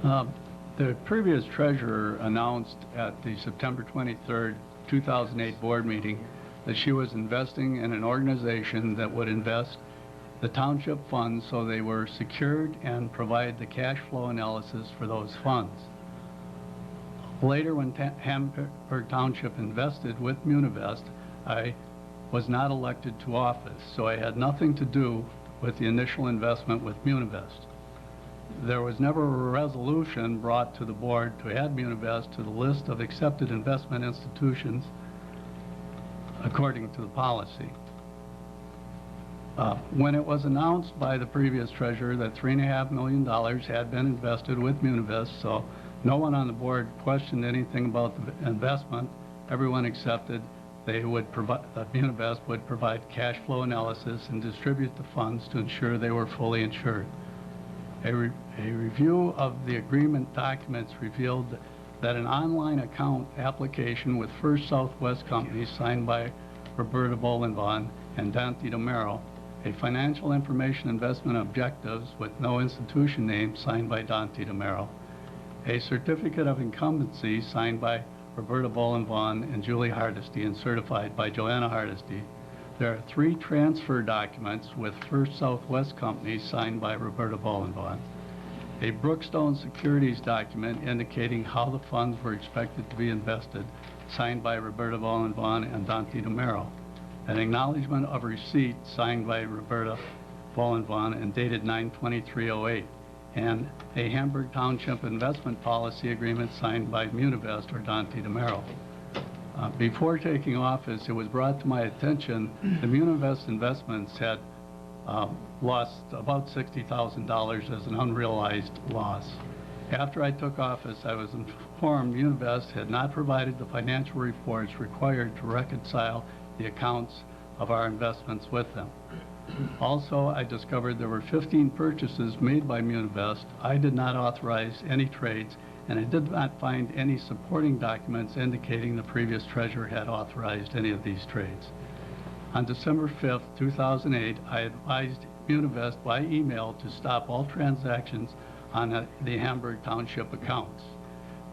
The previous treasurer announced at the September 23rd, 2008 board meeting that she was investing in an organization that would invest the township funds so they were secured and provide the cash flow analysis for those funds. Later, when Hamburg Township invested with Munivest, I was not elected to office, so I had nothing to do with the initial investment with Munivest. There was never a resolution brought to the board to add Munivest to the list of accepted investment institutions according to the policy. When it was announced by the previous treasurer that $3.5 million had been invested with Munivest, so no one on the board questioned anything about the investment, everyone accepted they would provide, Munivest would provide cash flow analysis and distribute the funds to ensure they were fully insured. A review of the agreement documents revealed that an online account application with First Southwest Company signed by Roberta Bolenvon and Dante DeMero, a financial information investment objectives with no institution name signed by Dante DeMero, a certificate of incumbency signed by Roberta Bolenvon and Julie Hardesty and certified by Joanna Hardesty. There are 3 transfer documents with First Southwest Company signed by Roberta Bolenvon, a Brookstone Securities document indicating how the funds were expected to be invested signed by Roberta Bolenvon and Dante DeMero, an acknowledgement of receipt signed by Roberta Bolenvon and dated 9/23/08, and a Hamburg Township investment policy agreement signed by Munivest or Dante DeMero. Before taking office, it was brought to my attention the Munivest investments had lost about $60,000 as an unrealized loss. After I took office, I was informed Munivest had not provided the financial reports required to reconcile the accounts of our investments with them. Also, I discovered there were 15 purchases made by Munivest. I did not authorize any trades, and I did not find any supporting documents indicating the previous treasurer had authorized any of these trades. On December 5th, 2008, I advised Munivest by email to stop all transactions on the Hamburg Township accounts.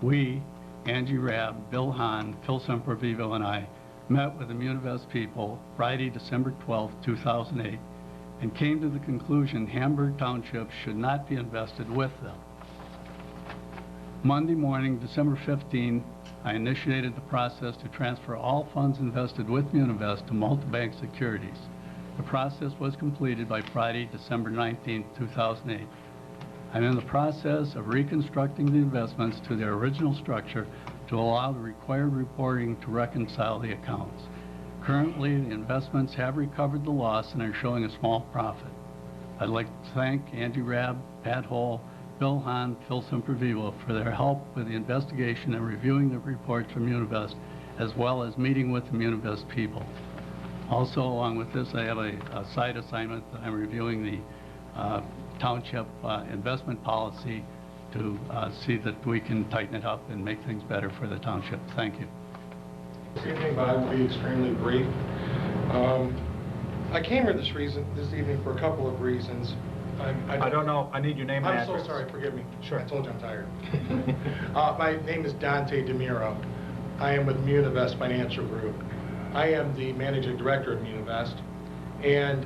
We, Angie Rabb, Bill Hahn, Phil Sempervivo, and I met with the Munivest people Friday, December 12th, 2008, and came to the conclusion Hamburg Township should not be invested with them. Monday morning, December 15, I initiated the process to transfer all funds invested with Munivest to multibank securities. The process was completed by Friday, December 19, 2008. I'm in the process of reconstructing the investments to their original structure to allow the required reporting to reconcile the accounts. Currently, the investments have recovered the loss and are showing a small profit. I'd like to thank Angie Rabb, Pat Hole, Bill Hahn, Phil Sempervivo for their help with the investigation and reviewing the reports from Munivest, as well as meeting with the Munivest people. Also, along with this, I have a side assignment that I'm reviewing the township investment policy to see that we can tighten it up and make things better for the township. Thank you. Good evening, but I will be extremely brief. I came here this evening for a couple of reasons. I don't know. I need your name and address. I'm so sorry. Forgive me. Sure. I told you I'm tired. My name is Dante DeMero. I am with Munivest Financial Group. I am the managing director of Munivest. And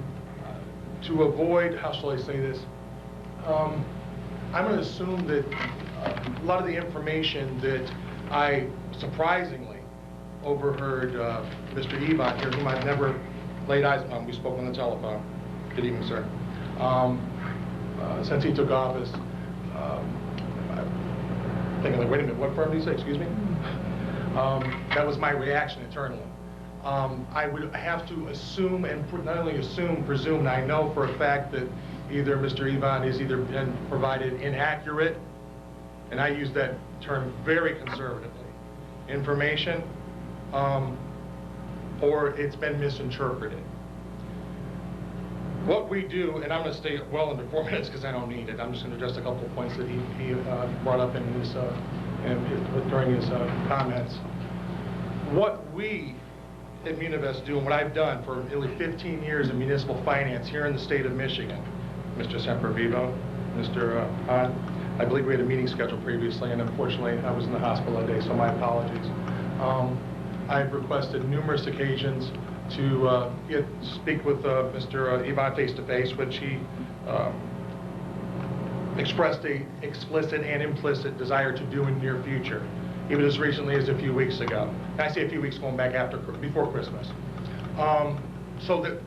to avoid, how shall I say this, I'm going to assume that a lot of the information that I surprisingly overheard Mr. Evon here, whom I've never laid eyes on. We spoke on the telephone. Good evening, sir. Since he took office, I'm thinking like, wait a minute, what firm did he say? Excuse me? That was my reaction internally. I would have to assume, and not only assume, presume, and I know for a fact that either Mr. Evon has either been provided inaccurate, and I use that term very conservatively, information, or it's been misinterpreted. What we do, and I'm going to stay well under 4 minutes because I don't need it. I'm just going to address a couple of points that he brought up in his, during his comments. What we at Munivest do, and what I've done for nearly 15 years in municipal finance here in the state of Michigan, Mr. Sempervivo, Mr. Hahn, I believe we had a meeting scheduled previously, and unfortunately, I was in the hospital that day, so my apologies. I've requested numerous occasions to speak with Mr. Evon face-to-face, which he expressed a explicit and implicit desire to do in the near future, even as recently as a few weeks ago. And I say a few weeks going back before Christmas. So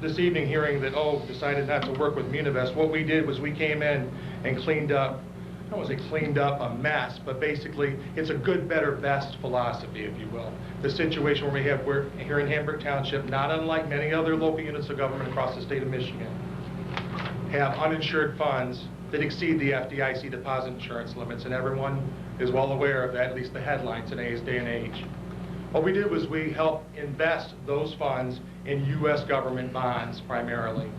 this evening, hearing that, decided not to work with Munivest, what we did was we came in and cleaned up, I don't want to say cleaned up a mess, but basically it's a good, better, best philosophy, if you will. The situation where we're here in Hamburg Township, not unlike many other local units of government across the state of Michigan, have uninsured funds that exceed the FDIC deposit insurance limits, and everyone is well aware of that, at least the headlines in today's day and age. What we did was we helped invest those funds in U.S. government bonds primarily,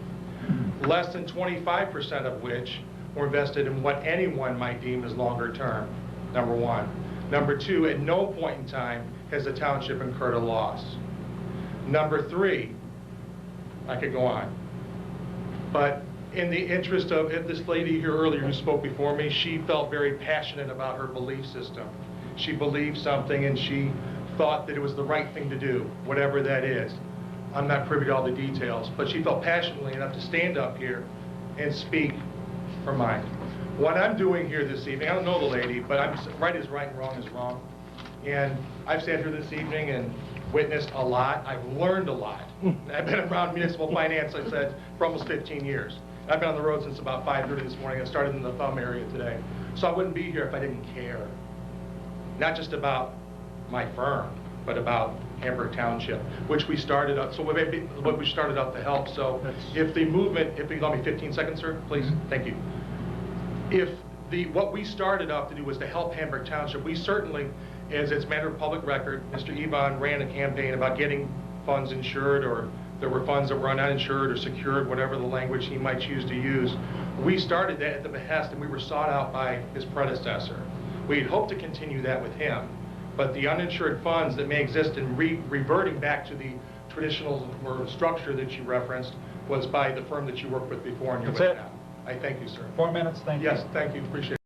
less than 25% of which were invested in what anyone might deem as longer term, number one. Number two, at no point in time has the township incurred a loss. Number three, I could go on, but in the interest of this lady here earlier who spoke before me, she felt very passionate about her belief system. She believed something and she thought that it was the right thing to do, whatever that is. I'm not privy to all the details, but she felt passionately enough to stand up here and speak her mind. What I'm doing here this evening, I don't know the lady, but right is right and wrong is wrong. And I've sat here this evening and witnessed a lot. I've learned a lot. I've been around municipal finance, I said, for almost 15 years. I've been on the road since about 5:30 this morning. I started in the Thumb area today. So I wouldn't be here if I didn't care. Not just about my firm, but about Hamburg Township, which we started up. So what we started up to help. So if the movement, if you allow me 15 seconds, sir, please. Thank you. What we started up to do was to help Hamburg Township. We certainly, as it's a matter of public record, Mr. Evon ran a campaign about getting funds insured, or there were funds that were uninsured or secured, whatever the language he might choose to use. We started that at the behest, and we were sought out by his predecessor. We'd hoped to continue that with him, but the uninsured funds that may exist in reverting back to the traditional or structure that you referenced was by the firm that you worked with before and you're with now. I thank you, sir. 4 minutes, thank you. Yes, thank you, appreciate it.